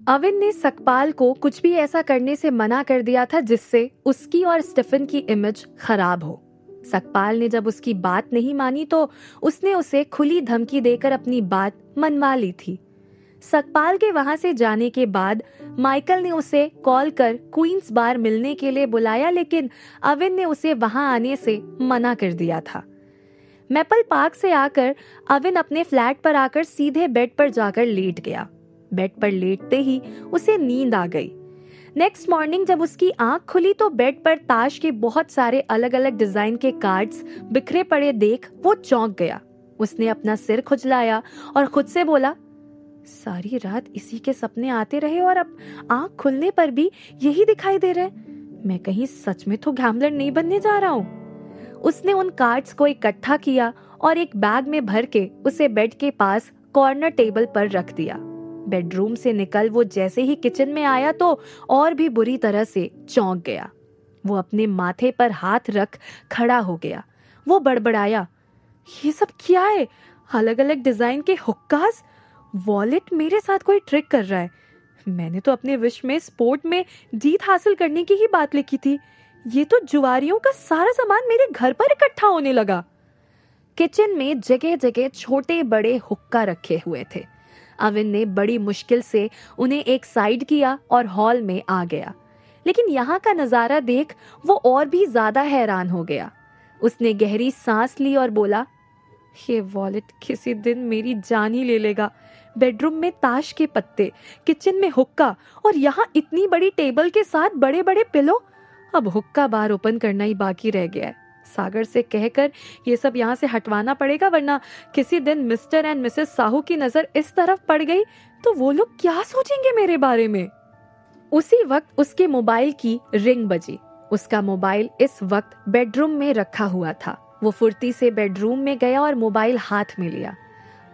अविन ने सकपाल को कुछ भी ऐसा करने से मना कर दिया था जिससे उसकी और स्टीफन की इमेज खराब हो। सकपाल ने जब उसकी बात नहीं मानी तो उसने उसे खुली धमकी देकर अपनी बात मनवा ली थी। सकपाल के वहां से जाने के बाद माइकल ने उसे कॉल कर क्वींस बार मिलने के लिए बुलाया, लेकिन अविन ने उसे वहां आने से मना कर दिया था। मैपल पार्क से आकर अविन अपने फ्लैट पर आकर सीधे बेड पर जाकर लेट गया। बेड पर लेटते ही उसे नींद आ गई। नेक्स्ट मॉर्निंग जब उसकी आंख खुली तो बेड पर ताश के बहुत सारे अलग अलग डिजाइन के कार्ड्स बिखरे पड़े देख वो चौंक गया। उसने अपना सिर खुजलाया और खुद से बोला, सारी रात इसी के सपने आते रहे और अब आंख खुलने पर भी यही दिखाई दे रहे। मैं कहीं सच में तो गैम्बलर नहीं बनने जा रहा हूँ। उसने उन कार्ड्स को इकट्ठा किया और एक बैग में भर के उसे बेड के पास कॉर्नर टेबल पर रख दिया। बेडरूम से निकल वो जैसे ही किचन में आया तो और भी बुरी तरह से चौंक गया। वो अपने माथे पर हाथ रख खड़ा हो गया। वो बड़बड़ाया, ये सब क्या है? अलग अलग डिजाइन के हुक्कास, वॉलेट, मेरे साथ कोई ट्रिक कर रहा है। मैंने तो अपने विश में स्पोर्ट में जीत हासिल करने की ही बात लिखी थी। ये तो जुआरियों का सारा सामान मेरे घर पर इकट्ठा होने लगा। किचन में जगह जगह छोटे बड़े हुक्का रखे हुए थे। अविन ने बड़ी मुश्किल से उन्हें एक साइड किया और हॉल में आ गया, लेकिन यहाँ का नजारा देख वो और भी ज्यादा हैरान हो गया। उसने गहरी सांस ली और बोला, ये वॉलेट किसी दिन मेरी जान ही ले लेगा। बेडरूम में ताश के पत्ते, किचन में हुक्का और यहाँ इतनी बड़ी टेबल के साथ बड़े बड़े पिलो। अब हुक्का बार ओपन करना ही बाकी रह गया है। सागर से कहकर ये सब यहाँ से हटवाना पड़ेगा, वरना किसी दिन मिस्टर एंड मिसेस साहू की नजर इस तरफ पड़ गई तो वो लोग क्या सोचेंगे मेरे बारे में। उसी वक्त उसके मोबाइल की रिंग बजी। उसका मोबाइल इस वक्त बेडरूम में रखा हुआ था। वो फुर्ती से बेडरूम में गया और मोबाइल हाथ में लिया।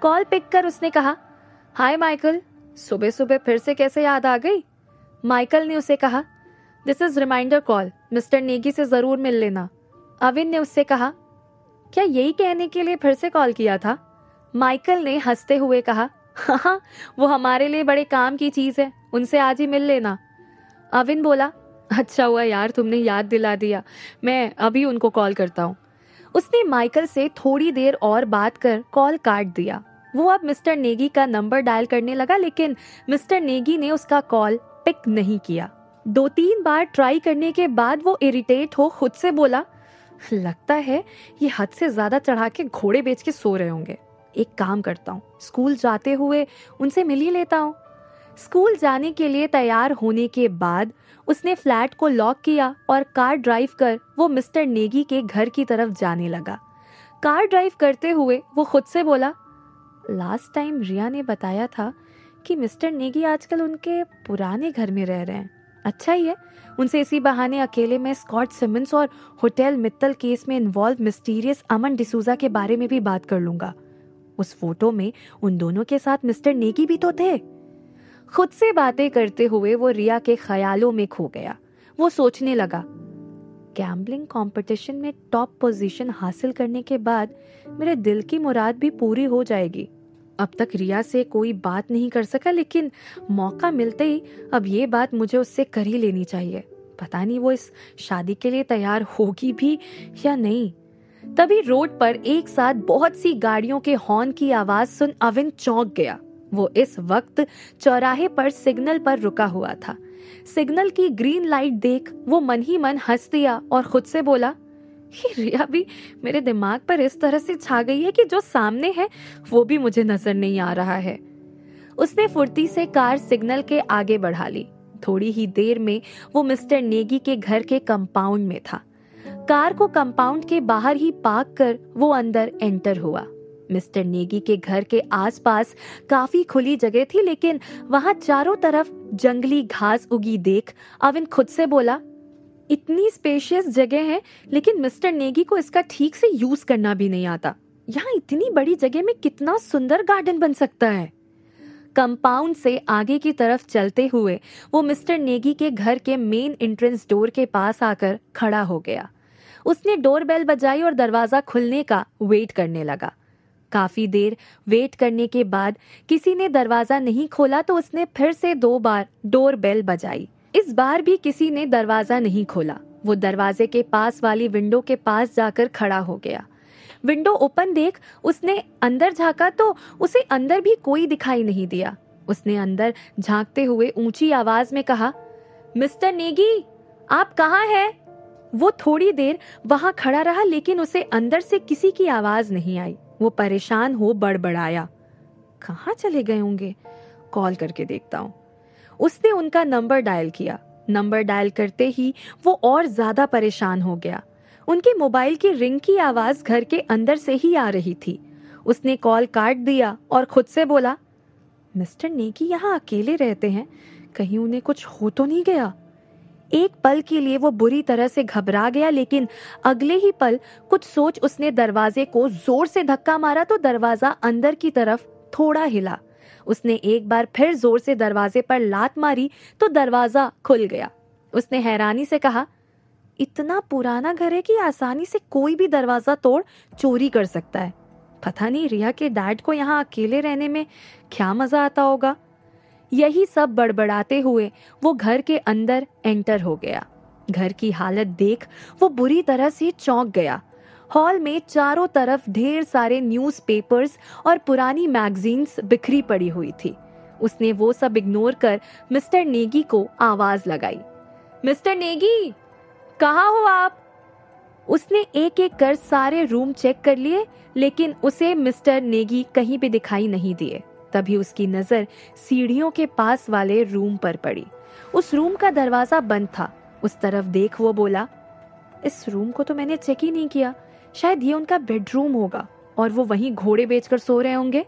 कॉल पिक कर उसने कहा, हाय माइकल, सुबह सुबह फिर से कैसे याद आ गई? माइकल ने उसे कहा, this is reminder call, mister Negi से जरूर मिल लेना। अविन ने उससे कहा, क्या यही कहने के लिए फिर से कॉल किया था? माइकल ने हंसते हुए कहा, हाँ, वो हमारे लिए बड़े काम की चीज है, उनसे आज ही मिल लेना। अविन बोला, अच्छा हुआ यार तुमने याद दिला दिया, मैं अभी उनको कॉल करता हूँ। उसने माइकल से थोड़ी देर और बात कर कॉल काट दिया। वो अब मिस्टर नेगी का नंबर डायल करने लगा, लेकिन मिस्टर नेगी ने उसका कॉल पिक नहीं किया। 2-3 बार ट्राई करने के बाद वो इरिटेट हो खुद से बोला, लगता है ये हद से ज्यादा चढ़ा के घोड़े बेच के सो रहे होंगे। एक काम करता हूँ, स्कूल जाते हुए उनसे मिल ही लेता हूँ। स्कूल जाने के लिए तैयार होने के बाद उसने फ्लैट को लॉक किया और कार ड्राइव कर वो मिस्टर नेगी के घर की तरफ जाने लगा। कार ड्राइव करते हुए वो खुद से बोला, लास्ट टाइम रिया ने बताया था कि मिस्टर नेगी आजकल उनके पुराने घर में रह रहे हैं। अच्छा ही है, उनसे इसी बहाने अकेले में स्कॉट सिमंस और होटल मित्तल केस में इन्वॉल्व मिस्टीरियस अमन डिसूजा के बारे में भी बात कर लूंगा। उस फोटो में उन दोनों के साथ मिस्टर नेगी भी तो थे। खुद से बातें करते हुए वो रिया के ख्यालों में खो गया। वो सोचने लगा, गैम्बलिंग कंपटीशन में टॉप पोजीशन हासिल करने के बाद मेरे दिल की मुराद भी पूरी हो जाएगी। अब तक रिया से कोई बात नहीं कर सका, लेकिन मौका मिलते ही अब ये बात मुझे उससे कर ही लेनी चाहिए। पता नहीं वो इस शादी के लिए तैयार होगी भी या नहीं। तभी रोड पर एक साथ बहुत सी गाड़ियों के हॉर्न की आवाज सुन अविन चौंक गया। वो इस वक्त चौराहे पर सिग्नल पर रुका हुआ था। सिग्नल की ग्रीन लाइट देख वो मन ही मन हंस दिया और खुद से बोला, ये रिया भी मेरे दिमाग पर इस तरह से छा गई है कि जो सामने है वो भी मुझे नजर नहीं आ रहा है। उसने फुर्ती से कार सिग्नल के आगे बढ़ा ली। थोड़ी ही देर में वो मिस्टर नेगी के घर के कंपाउंड में था। कार को कंपाउंड के बाहर ही पार्क कर वो अंदर एंटर हुआ। मिस्टर नेगी के घर के आसपास काफी खुली जगह थी, लेकिन वहां चारों तरफ जंगली घास उगी देख अविन खुद से बोला, इतनी स्पेशियस जगह है लेकिन मिस्टर नेगी को इसका ठीक से यूज करना भी नहीं आता। यहाँ इतनी बड़ी जगह में कितना सुंदर गार्डन बन सकता है। कंपाउंड से आगे की तरफ चलते हुए वो मिस्टर नेगी के घर के मेन एंट्रेंस डोर के पास आकर खड़ा हो गया। उसने डोरबेल बजाई और दरवाजा खुलने का वेट करने लगा। काफी देर वेट करने के बाद किसी ने दरवाजा नहीं खोला तो उसने फिर से 2 बार डोर बेल बजाई। इस बार भी किसी ने दरवाजा नहीं खोला। वो दरवाजे के पास वाली विंडो के पास जाकर खड़ा हो गया। विंडो ओपन देख उसने अंदर झांका तो उसे अंदर भी कोई दिखाई नहीं दिया। उसने अंदर झांकते हुए ऊंची आवाज में कहा, मिस्टर नेगी, आप कहाँ हैं? वो थोड़ी देर वहां खड़ा रहा लेकिन उसे अंदर से किसी की आवाज नहीं आई। वो परेशान हो बड़बड़ाया, कहाँ चले गए होंगे? कॉल करके देखता हूँ। उसने उनका नंबर डायल किया। नंबर डायल करते ही वो और ज्यादा परेशान हो गया। उनके मोबाइल की रिंग की आवाज घर के अंदर से ही आ रही थी। उसने कॉल काट दिया और खुद से बोला, मिस्टर नेगी यहाँ अकेले रहते हैं, कहीं उन्हें कुछ हो तो नहीं गया? एक पल के लिए वो बुरी तरह से घबरा गया लेकिन अगले ही पल कुछ सोच उसने दरवाजे को जोर से धक्का मारा तो दरवाजा अंदर की तरफ थोड़ा हिला। उसने एक बार फिर जोर से दरवाजे पर लात मारी तो दरवाजा खुल गया। उसने हैरानी से कहा, इतना पुराना घर है कि आसानी से कोई भी दरवाजा तोड़ चोरी कर सकता है। पता नहीं रिया के डैड को यहाँ अकेले रहने में क्या मजा आता होगा। यही सब बड़बड़ाते हुए वो घर के अंदर एंटर हो गया। घर की हालत देख वो बुरी तरह से चौंक गया। हॉल में चारों तरफ ढेर सारे न्यूज़पेपर्स और पुरानी मैगजीन्स बिखरी पड़ी हुई थी। उसने वो सब इग्नोर कर मिस्टर नेगी को आवाज लगाई, मिस्टर नेगी, कहाँ हो आप? उसने एक एक कर सारे रूम चेक कर लिए लेकिन उसे मिस्टर नेगी कहीं भी दिखाई नहीं दिए। तभी उसकी नजर सीढ़ियों के पास वाले रूम पर पड़ी। उस रूम का दरवाजा बंद था। उस तरफ देख वो बोला, इस रूम को तो मैंने चेक ही नहीं किया, शायद ये उनका बेडरूम होगा और वो वहीं घोड़े बेचकर सो रहे होंगे।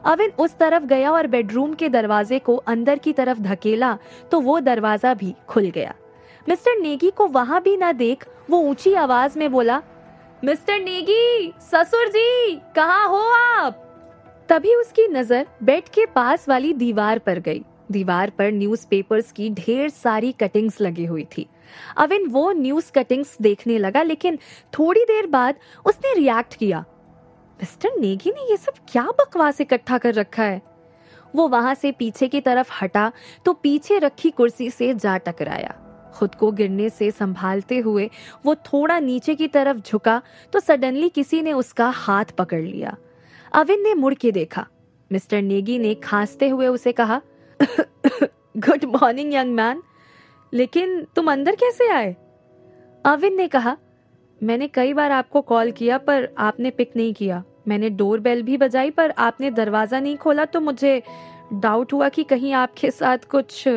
अविन उस तरफ गया और बेडरूम के दरवाजे को अंदर की तरफ धकेला तो वो दरवाजा भी खुल गया। मिस्टर नेगी को वहां भी ना देख वो ऊंची आवाज में बोला, मिस्टर नेगी, ससुर जी, कहाँ हो आप? तभी उसकी नजर बेड के पास वाली दीवार पर गई। दीवार पर न्यूज़पेपर्स की ढेर सारी कटिंग्स लगी हुई थी। अविन वो न्यूज़ कटिंग्स देखने लगा लेकिन थोड़ी देर बाद उसने रिएक्ट किया, मिस्टर नेगी ने ये सब क्या बकवास इकट्ठा कर रखा है? वो वहां से पीछे की तरफ हटा तो पीछे रखी कुर्सी से जा टकराया। खुद को गिरने से संभालते हुए वो थोड़ा नीचे की तरफ झुका तो सडनली किसी ने उसका हाथ पकड़ लिया। अविन ने मुड़ के देखा। मिस्टर नेगी ने खांसते हुए उसे कहा, गुड मॉर्निंग यंग मैन, लेकिन तुम अंदर कैसे आए? अविन ने कहा, मैंने कई बार आपको कॉल किया पर आपने पिक नहीं किया। मैंने डोर बेल भी बजाई पर आपने दरवाजा नहीं खोला तो मुझे डाउट हुआ कि कहीं आपके साथ कुछ।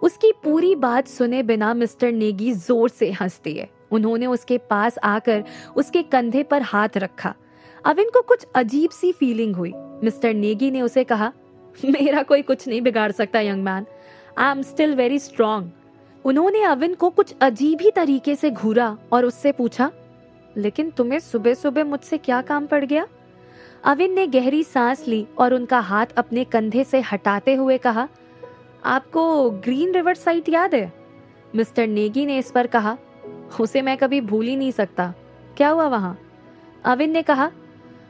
उसकी पूरी बात सुने बिना मिस्टर नेगी जोर से हंस दिए। उन्होंने उसके पास आकर उसके कंधे पर हाथ रखा। अविन को कुछ अजीब सी फीलिंग हुई। मिस्टर नेगी ने उसे कहा, मेरा कोई कुछ नहीं बिगाड़ सकता young man, I am still very strong. उन्होंने अविन को कुछ अजीब ही तरीके से घूरा और उससे पूछा, लेकिन तुम्हें सुबह सुबह मुझसे क्या काम पड़ गया? अविन ने गहरी सांस ली और उनका हाथ अपने कंधे से हटाते हुए कहा, आपको ग्रीन रिवर साइट याद है? मिस्टर नेगी ने इस पर कहा, उसे मैं कभी भूल ही नहीं सकता। क्या हुआ वहां? अविन ने कहा,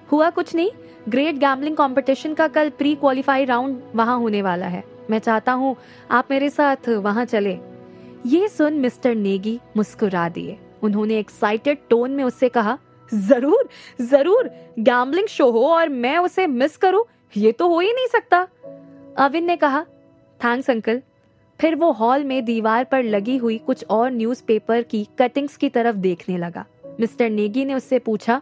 हुआ कुछ नहीं, ग्रेट गैम्बलिंग कंपटीशन का कल प्री क्वालिफाई राउंड वहां होने वाला है। मैं चाहता हूँ आप मेरे साथ वहां चले। ये सुन मिस्टर नेगी मुस्कुरा दिए। उन्होंने एक्साइटेड टोन में उससे कहा, जरूर जरूर, गैम्बलिंग शो हो और मैं उसे मिस करूं, ये तो हो ही नहीं सकता। अविन ने कहा, थैंक्स अंकल। फिर वो हॉल में दीवार पर लगी हुई कुछ और न्यूज़पेपर की कटिंग्स की तरफ देखने लगा। मिस्टर नेगी ने उससे पूछा,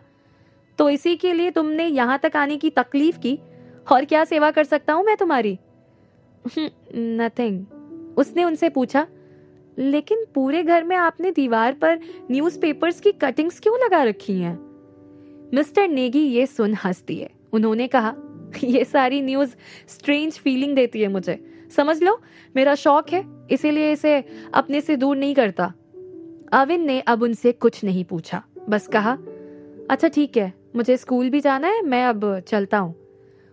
तो इसी के लिए तुमने यहाँ तक आने की तकलीफ की? और क्या सेवा कर सकता हूँ मैं तुम्हारी? नथिंग। उसने उनसे पूछा, लेकिन पूरे घर में आपने दीवार पर न्यूज़पेपर्स की कटिंग्स क्यों लगा रखी हैं? मिस्टर नेगी ये सुन हंस दिए। उन्होंने कहा, ये सारी न्यूज़ स्ट्रेंज फीलिंग देती है मुझे, समझ लो मेरा शौक है, इसीलिए इसे अपने से दूर नहीं करता। अविन ने अब उनसे कुछ नहीं पूछा, बस कहा, अच्छा ठीक है, मुझे स्कूल भी जाना है, मैं अब चलता हूँ।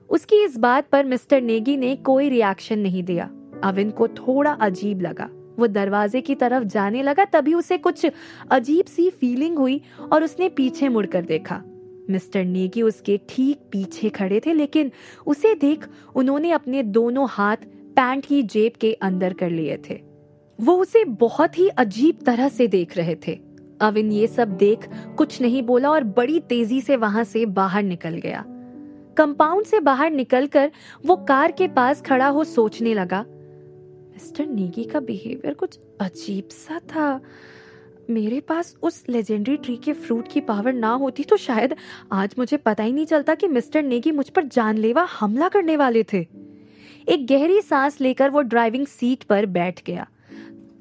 उसकी इस बात पर मिस्टर नेगी ने कोई रिएक्शन नहीं दिया। अविन को थोड़ा अजीब लगा। वो दरवाजे की तरफ जाने लगा तभी उसे कुछ अजीब सी फीलिंग हुई और उसने पीछे मुड़कर देखा। मिस्टर नेगी उसके ठीक पीछे खड़े थे, लेकिन उसे देख उन्होंने अपने दोनों हाथ पैंट की जेब के अंदर कर लिए थे। वो उसे बहुत ही अजीब तरह से देख रहे थे। अविन ये सब देख कुछ नहीं बोला और बड़ी तेजी से वहां से बाहर निकल गया। कंपाउंड से बाहर निकलकर वो कार के पास खड़ा हो सोचने लगा, मिस्टर नेगी का बिहेवियर कुछ अजीब सा था। मेरे पास उस लेजेंडरी ट्री के फ्रूट की पावर ना होती तो शायद आज मुझे पता ही नहीं चलता कि मिस्टर नेगी मुझ पर जानलेवा हमला करने वाले थे। एक गहरी सांस लेकर वो ड्राइविंग सीट पर बैठ गया।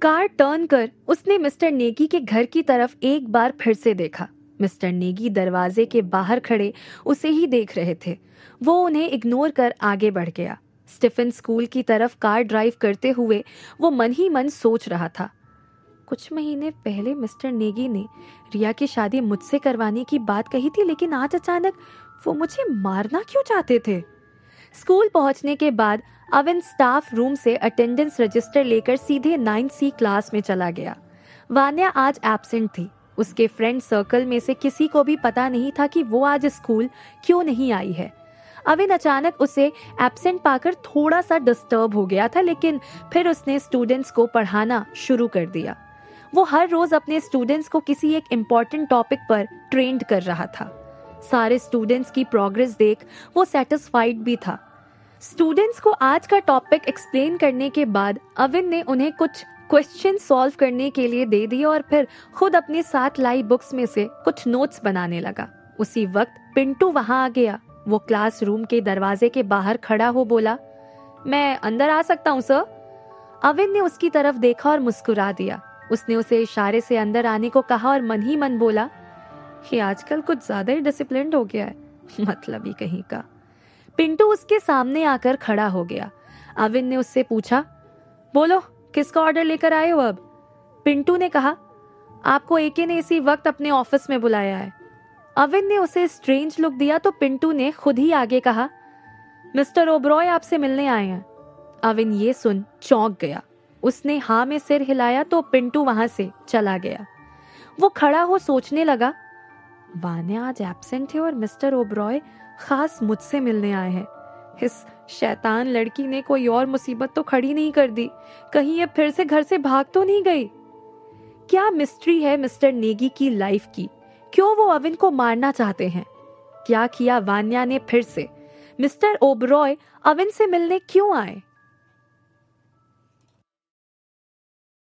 कार टर्न कर उसने मिस्टर नेगी के घर की तरफ एक बार फिर से देखा। मिस्टर नेगी दरवाजे के बाहर खड़े उसे ही देख रहे थे। वो उन्हें इग्नोर कर आगे बढ़ गया। स्टीफन स्कूल की तरफ कार ड्राइव करते हुए वो मन ही मन सोच रहा था, कुछ महीने पहले मिस्टर नेगी ने रिया की शादी मुझसे करवाने की बात कही थी, लेकिन आज अचानक वो मुझे मारना क्यों चाहते थे। स्कूल पहुंचने के बाद अविन स्टाफ रूम से अटेंडेंस रजिस्टर लेकर सीधे 9C क्लास में चला गया। वान्या आज एब्सेंट थी। उसके फ्रेंड सर्कल में से किसी को भी पता नहीं था कि वो आज स्कूल क्यों नहीं आई है। अविन अचानक उसे एब्सेंट पाकर थोड़ा सा डिस्टर्ब हो गया था, लेकिन फिर उसने स्टूडेंट्स को पढ़ाना शुरू कर दिया। वो हर रोज अपने स्टूडेंट्स को किसी एक इम्पोर्टेंट टॉपिक पर ट्रेंड कर रहा था। सारे स्टूडेंट्स की प्रोग्रेस देख वो सेटिस्फाइड भी था। स्टूडेंट्स को आज का टॉपिक एक्सप्लेन करने के बाद अविन ने उन्हें कुछ क्वेश्चन सॉल्व करने के लिए दे दिए और फिर खुद अपने साथ लाई बुक्स में से कुछ नोट्स बनाने लगा। उसी वक्त पिंटू वहां आ गया। वो क्लासरूम के दरवाजे के बाहर खड़ा हो बोला, मैं अंदर आ सकता हूँ सर? अविन ने उसकी तरफ देखा और मुस्कुरा दिया। उसने उसे इशारे से अंदर आने को कहा और मन ही मन बोला, ये आजकल कुछ ज्यादा ही डिसिप्लिन्ड हो गया है, मतलब ही कहीं का। पिंटू उसके सामने आकर खड़ा हो गया। अविन ने उससे पूछा, बोलो किसका ऑर्डर लेकर आए हो अब? पिंटू ने कहा, आपको एके ने इसी वक्त अपने ऑफिस में बुलाया है। अविन ने उसे स्ट्रेंज लुक दिया तो पिंटू ने खुद ही आगे कहा, मिस्टर ओबरॉय आपसे मिलने आए हैं। अविन ये सुन चौंक गया। उसने हाँ में सिर हिलाया तो पिंटू वहां से चला गया। वो खड़ा हो सोचने लगा, वान्या आज एब्सेंट है और मिस्टर ओबरॉय खास मुझसे मिलने आए हैं। इस शैतान लड़की ने कोई और मुसीबत तो खड़ी नहीं कर दी, कहीं ये फिर से घर से भाग तो नहीं गई। क्या मिस्ट्री है मिस्टर नेगी की लाइफ की? क्यों वो अविन को मारना चाहते हैं? क्या किया वान्या ने फिर से? मिस्टर ओबरॉय अविन से मिलने क्यों आए?